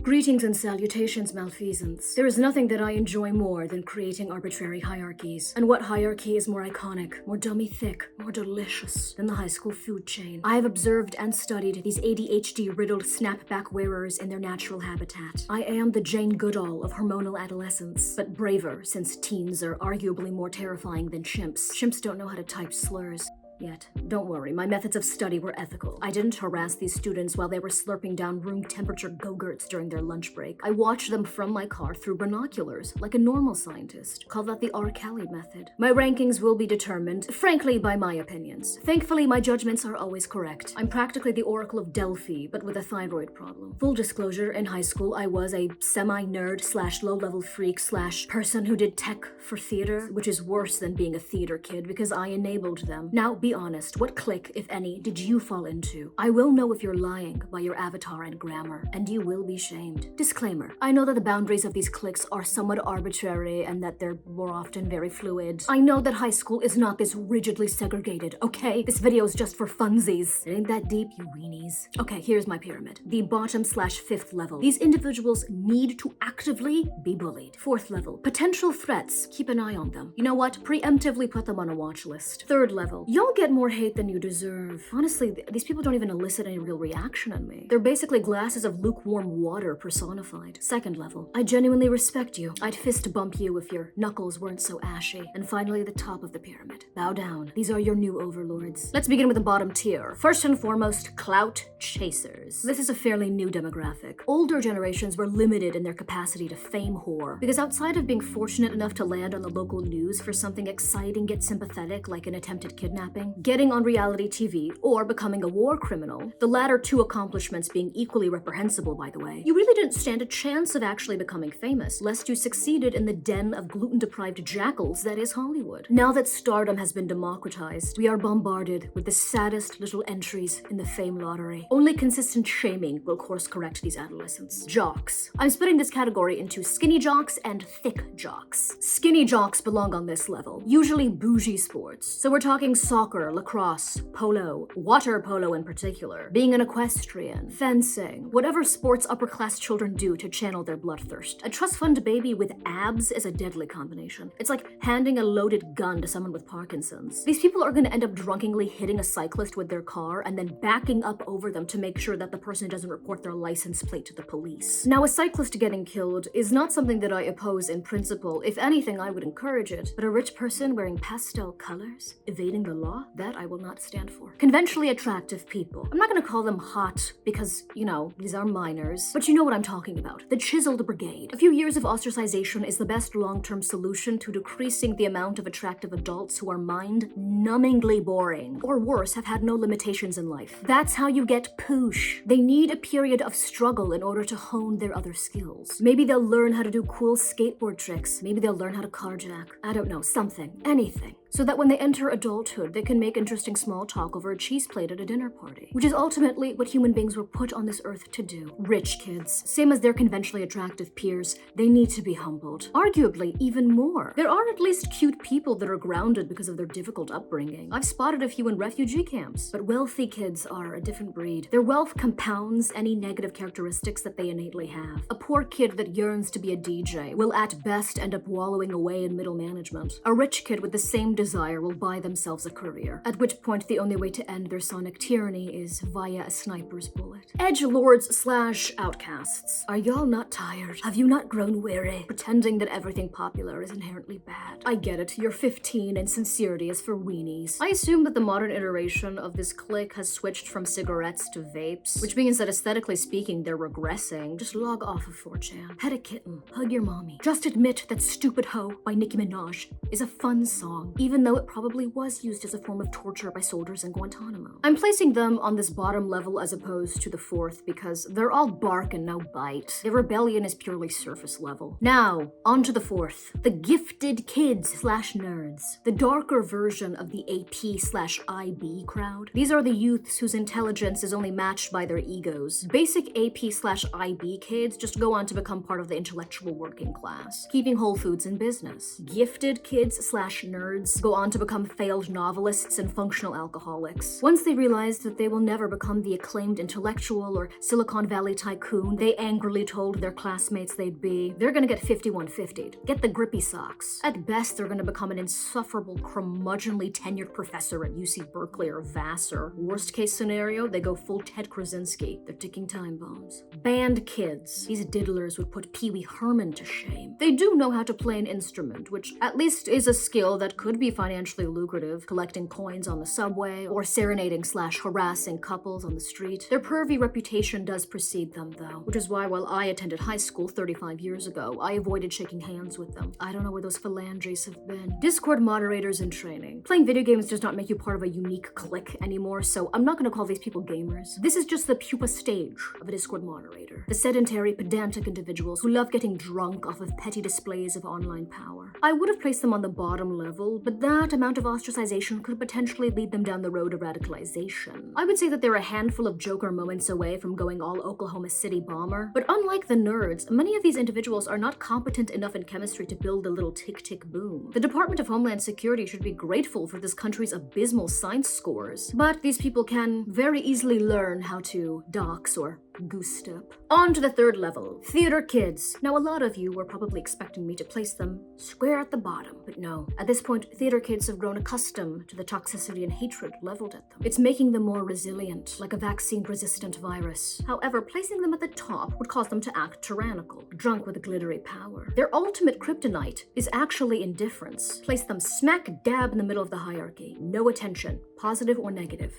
Greetings and salutations, malfeasance. There is nothing that I enjoy more than creating arbitrary hierarchies. And what hierarchy is more iconic, more dummy thick, more delicious than the high school food chain? I have observed and studied these ADHD-riddled snapback wearers in their natural habitat. I am the Jane Goodall of hormonal adolescence, but braver since teens are arguably more terrifying than chimps. Chimps don't know how to type slurs. Yet. Don't worry, my methods of study were ethical. I didn't harass these students while they were slurping down room temperature Go-Gurts during their lunch break. I watched them from my car through binoculars, like a normal scientist. Call that the R. Kelly method. My rankings will be determined, frankly, by my opinions. Thankfully, my judgments are always correct. I'm practically the Oracle of Delphi, but with a thyroid problem. Full disclosure, in high school, I was a semi-nerd / low-level freak / person who did tech for theater, which is worse than being a theater kid because I enabled them. Now, be honest, what clique, if any, did you fall into? I will know if you're lying by your avatar and grammar, and you will be shamed. Disclaimer, I know that the boundaries of these cliques are somewhat arbitrary and that they're more often very fluid. I know that high school is not this rigidly segregated, okay? This video is just for funsies. It ain't that deep, you weenies. Okay, here's my pyramid. The bottom / 5th level. These individuals need to actively be bullied. 4th level. Potential threats. Keep an eye on them. You know what? Preemptively put them on a watch list. 3rd level. Y'all get more hate than you deserve. Honestly, these people don't even elicit any real reaction in me. They're basically glasses of lukewarm water personified. 2nd level. I genuinely respect you. I'd fist bump you if your knuckles weren't so ashy. And finally, the top of the pyramid. Bow down. These are your new overlords. Let's begin with the bottom tier. First and foremost, clout chasers. This is a fairly new demographic. Older generations were limited in their capacity to fame whore, because outside of being fortunate enough to land on the local news for something exciting yet sympathetic like an attempted kidnapping, getting on reality TV, or becoming a war criminal, the latter two accomplishments being equally reprehensible, by the way, you really didn't stand a chance of actually becoming famous, lest you succeeded in the den of gluten-deprived jackals that is Hollywood. Now that stardom has been democratized, we are bombarded with the saddest little entries in the fame lottery. Only consistent shaming will course-correct these adolescents. Jocks. I'm splitting this category into skinny jocks and thick jocks. Skinny jocks belong on this level, usually bougie sports. So we're talking soccer, lacrosse, polo, water polo in particular, being an equestrian, fencing, whatever sports upper-class children do to channel their bloodthirst. A trust fund baby with abs is a deadly combination. It's like handing a loaded gun to someone with Parkinson's. These people are going to end up drunkenly hitting a cyclist with their car and then backing up over them to make sure that the person doesn't report their license plate to the police. Now, a cyclist getting killed is not something that I oppose in principle. If anything, I would encourage it. But a rich person wearing pastel colors, evading the law, that I will not stand for. Conventionally attractive people. I'm not gonna call them hot because, you know, these are minors, but you know what I'm talking about. The chiseled brigade. A few years of ostracization is the best long-term solution to decreasing the amount of attractive adults who are mind-numbingly boring, or worse, have had no limitations in life. That's how you get poosh. They need a period of struggle in order to hone their other skills. Maybe they'll learn how to do cool skateboard tricks. Maybe they'll learn how to carjack. I don't know, something, anything. So that when they enter adulthood, they can make interesting small talk over a cheese plate at a dinner party, which is ultimately what human beings were put on this earth to do. Rich kids, same as their conventionally attractive peers, they need to be humbled. Arguably, even more. There are at least cute people that are grounded because of their difficult upbringing. I've spotted a few in refugee camps, but wealthy kids are a different breed. Their wealth compounds any negative characteristics that they innately have. A poor kid that yearns to be a DJ will at best end up wallowing away in middle management. A rich kid with the same desire will buy themselves a career, at which point the only way to end their sonic tyranny is via a sniper's bullet. Edgelords / outcasts. Are y'all not tired? Have you not grown weary? Pretending that everything popular is inherently bad. I get it, you're 15 and sincerity is for weenies. I assume that the modern iteration of this clique has switched from cigarettes to vapes, which means that aesthetically speaking, they're regressing. Just log off of 4chan. Pet a kitten. Hug your mommy. Just admit that Stupid Hoe by Nicki Minaj is a fun song, even though it probably was used as a form of torture by soldiers in Guantanamo. I'm placing them on this bottom level as opposed to the 4th because they're all bark and no bite. Their rebellion is purely surface level. Now, on to the 4th. The gifted kids / nerds. The darker version of the AP / IB crowd. These are the youths whose intelligence is only matched by their egos. Basic AP / IB kids just go on to become part of the intellectual working class, keeping Whole Foods in business. Gifted kids / nerds go on to become failed novelists atheists and functional alcoholics. Once they realize that they will never become the acclaimed intellectual or Silicon Valley tycoon they angrily told their classmates they'd be, they're gonna get 5150'd. Get the grippy socks. At best, they're gonna become an insufferable, curmudgeonly tenured professor at UC Berkeley or Vassar. Worst case scenario, they go full Ted Krasinski. They're ticking time bombs. Band kids. These diddlers would put Pee Wee Herman to shame. They do know how to play an instrument, which at least is a skill that could be financially lucrative, collecting coins on the subway or serenading/harassing couples on the street. Their pervy reputation does precede them, though, which is why while I attended high school 35 years ago, I avoided shaking hands with them. I don't know where those phalanges have been. Discord moderators in training. Playing video games does not make you part of a unique clique anymore, so I'm not going to call these people gamers. This is just the pupa stage of a Discord moderator. The sedentary, pedantic individuals who love getting drunk off of petty displays of online power. I would have placed them on the bottom level, but that amount of ostracization could potentially lead them down the road of radicalization. I would say that they're a handful of Joker moments away from going all Oklahoma City bomber, but unlike the nerds, many of these individuals are not competent enough in chemistry to build a little tick-tick-boom. The Department of Homeland Security should be grateful for this country's abysmal science scores, but these people can very easily learn how to dox or goose step. On to the third level, theater kids. Now, a lot of you were probably expecting me to place them square at the bottom, but no. At this point, theater kids have grown accustomed to the toxicity and hatred leveled at them. It's making them more resilient, like a vaccine-resistant virus. However, placing them at the top would cause them to act tyrannical, drunk with glittery power. Their ultimate kryptonite is actually indifference. Place them smack dab in the middle of the hierarchy. No attention, positive or negative.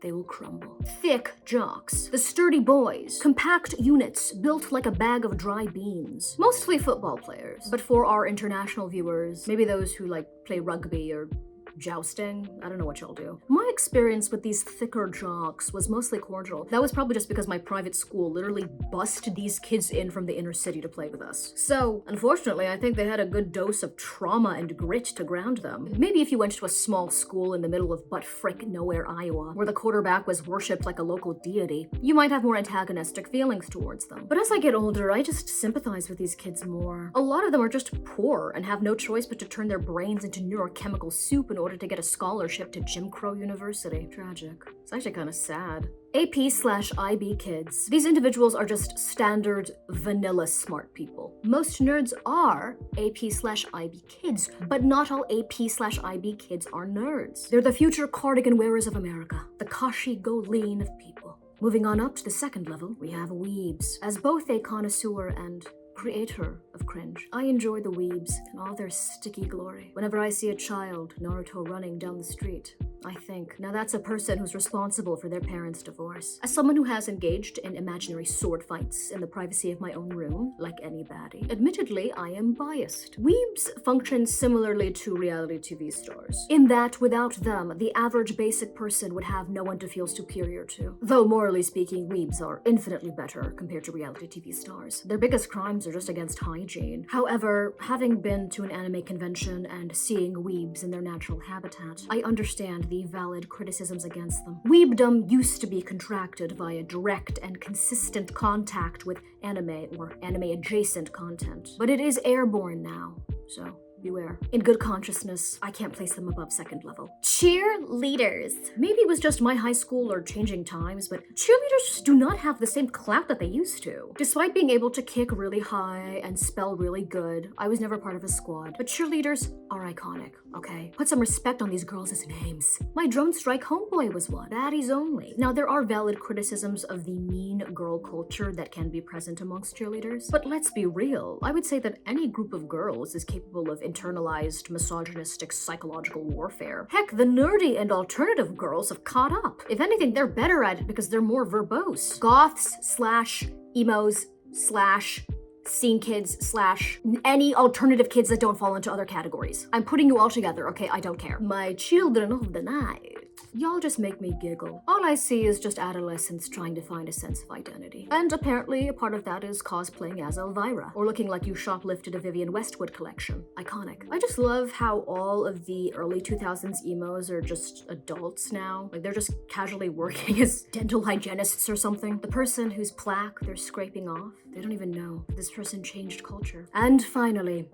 They will crumble. Thick jocks. The sturdy boys. Compact units built like a bag of dry beans. Mostly football players. But for our international viewers, maybe those who play rugby or jousting. I don't know what y'all do. My experience with these thicker jocks was mostly cordial. That was probably just because my private school literally busted these kids in from the inner city to play with us. So, unfortunately, I think they had a good dose of trauma and grit to ground them. Maybe if you went to a small school in the middle of butt-frick nowhere, Iowa, where the quarterback was worshipped like a local deity, you might have more antagonistic feelings towards them. But as I get older, I just sympathize with these kids more. A lot of them are just poor and have no choice but to turn their brains into neurochemical soup in order to get a scholarship to Jim Crow University. Tragic. It's actually kind of sad. AP/IB kids. These individuals are just standard vanilla smart people. Most nerds are AP/IB kids, but not all AP/IB kids are nerds. They're the future cardigan wearers of America, the Kashi Go Lean of people. Moving on up to the second level, we have weebs. As both a connoisseur and creator of cringe, I enjoy the weebs in all their sticky glory. Whenever I see a child Naruto running down the street, I think, now that's a person who's responsible for their parents' divorce. As someone who has engaged in imaginary sword fights in the privacy of my own room, like any baddie, admittedly, I am biased. Weebs function similarly to reality TV stars, in that without them, the average basic person would have no one to feel superior to. Though morally speaking, weebs are infinitely better compared to reality TV stars. Their biggest crimes are just against hygiene. However, having been to an anime convention and seeing weebs in their natural habitat, I understand the valid criticisms against them. Weebdom used to be contracted via direct and consistent contact with anime or anime-adjacent content, but it is airborne now, so beware. In good consciousness, I can't place them above second level. Cheerleaders. Maybe it was just my high school or changing times, but cheerleaders just do not have the same clout that they used to. Despite being able to kick really high and spell really good, I was never part of a squad. But cheerleaders are iconic, okay? Put some respect on these girls' names. My drone strike homeboy was one. Baddies only. Now, there are valid criticisms of the mean girl culture that can be present amongst cheerleaders, but let's be real. I would say that any group of girls is capable of internalized misogynistic psychological warfare. Heck, the nerdy and alternative girls have caught up. If anything, they're better at it because they're more verbose. Goths/emos/scene kids/any alternative kids that don't fall into other categories. I'm putting you all together, okay? I don't care. My children of the night. Y'all just make me giggle. All I see is just adolescents trying to find a sense of identity. And apparently a part of that is cosplaying as Elvira, or looking like you shoplifted a Vivienne Westwood collection. Iconic. I just love how all of the early 2000s emos are just adults now. Like they're just casually working as dental hygienists or something. The person whose plaque they're scraping off, they don't even know this person changed culture. And finally,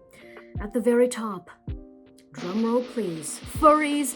at the very top, drumroll please, furries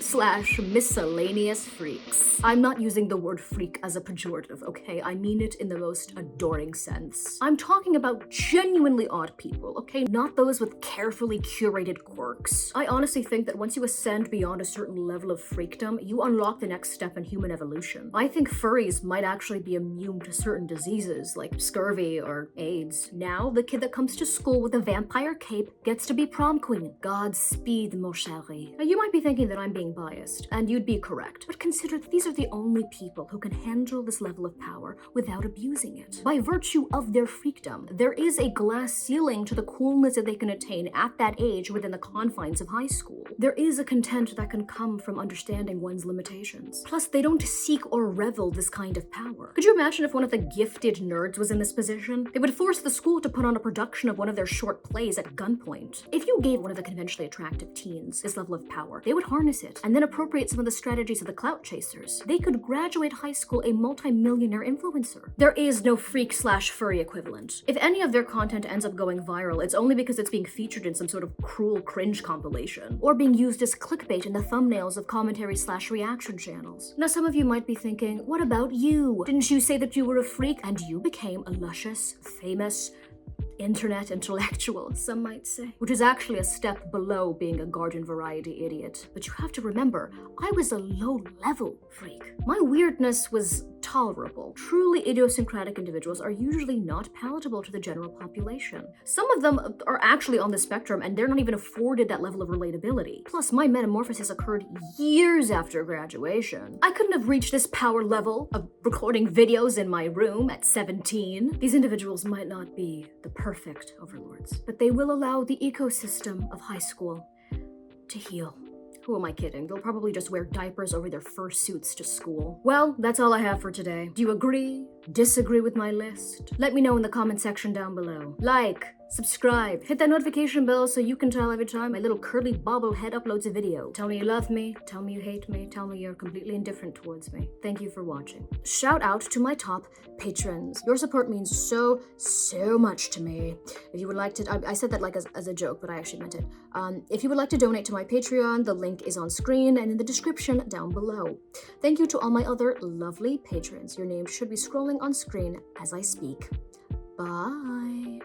/ miscellaneous freaks. I'm not using the word freak as a pejorative, okay? I mean it in the most adoring sense. I'm talking about genuinely odd people, okay? Not those with carefully curated quirks. I honestly think that once you ascend beyond a certain level of freakdom, you unlock the next step in human evolution. I think furries might actually be immune to certain diseases like scurvy or AIDS. Now, the kid that comes to school with a vampire cape gets to be prom queen. Godspeed, mon chéri. Now, you might be thinking that I'm being biased, and you'd be correct, but consider that these are the only people who can handle this level of power without abusing it. By virtue of their freakdom, there is a glass ceiling to the coolness that they can attain at that age within the confines of high school. There is a content that can come from understanding one's limitations. Plus, they don't seek or revel this kind of power. Could you imagine if one of the gifted nerds was in this position? They would force the school to put on a production of one of their short plays at gunpoint. If you gave one of the conventionally attractive teens this level of power, they would harness it and then appropriate some of the strategies of the clout chasers. They could graduate high school a multi-millionaire influencer. There is no freak / furry equivalent. If any of their content ends up going viral, it's only because it's being featured in some sort of cruel cringe compilation, or being used as clickbait in the thumbnails of commentary / reaction channels. Now, some of you might be thinking, what about you? Didn't you say that you were a freak and you became a luscious, famous, internet intellectual, some might say, which is actually a step below being a garden variety idiot. But you have to remember, I was a low-level freak. My weirdness was tolerable. Truly idiosyncratic individuals are usually not palatable to the general population. Some of them are actually on the spectrum and they're not even afforded that level of relatability. Plus, my metamorphosis occurred years after graduation. I couldn't have reached this power level of recording videos in my room at 17. These individuals might not be the perfect overlords, but they will allow the ecosystem of high school to heal. Who am I kidding? They'll probably just wear diapers over their fursuits to school. Well, that's all I have for today. Do you agree? Disagree with my list? Let me know in the comment section down below. Like, subscribe, hit that notification bell so you can tell every time my little curly bobblehead uploads a video. Tell me you love me, tell me you hate me, tell me you're completely indifferent towards me. Thank you for watching. Shout out to my top patrons. Your support means so much to me. If you would like to, I said that like as a joke, but I actually meant it. If you would like to donate to my Patreon, the link is on screen and in the description down below. Thank you to all my other lovely patrons. Your names should be scrolling on screen as I speak. Bye.